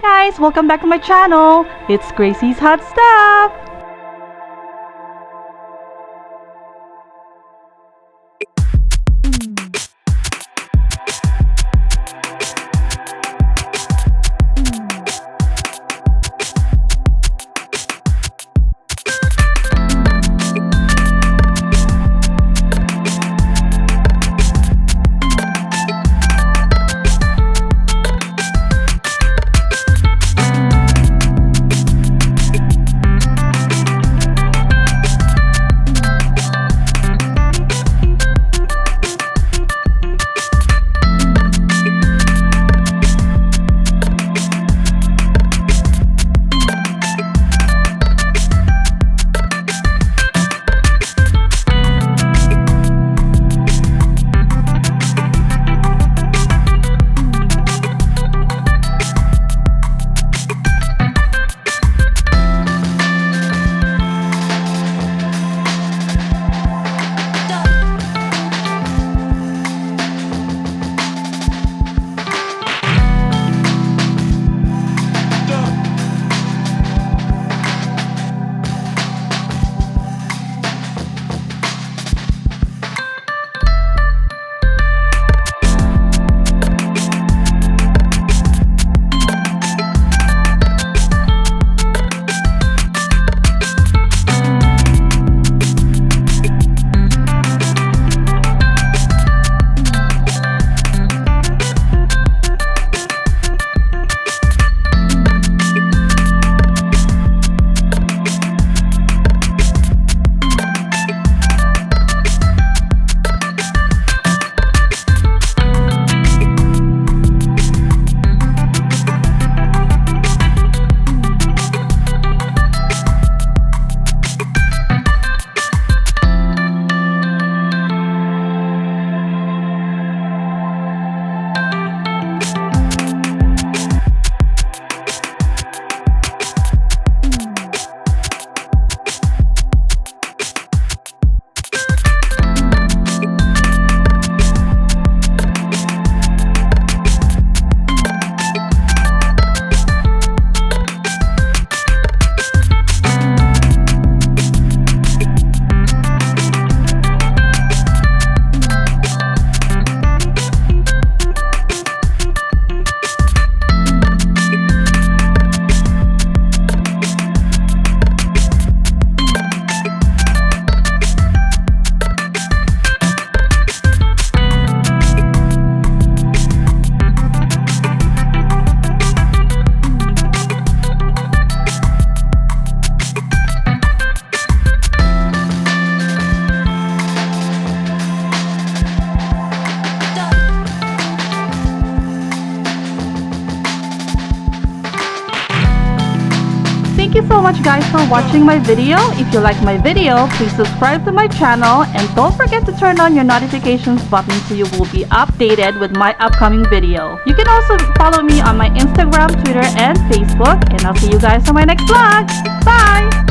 Hi guys! Welcome back to my channel! It's Gracie's Hot Stuff! Thank you so much guys for watching my video. If you like my video, please subscribe to my channel and don't forget to turn on your notifications button so you will be updated with my upcoming video. You can also follow me on my Instagram, Twitter, and Facebook, and I'll see you guys on my next vlog. Bye!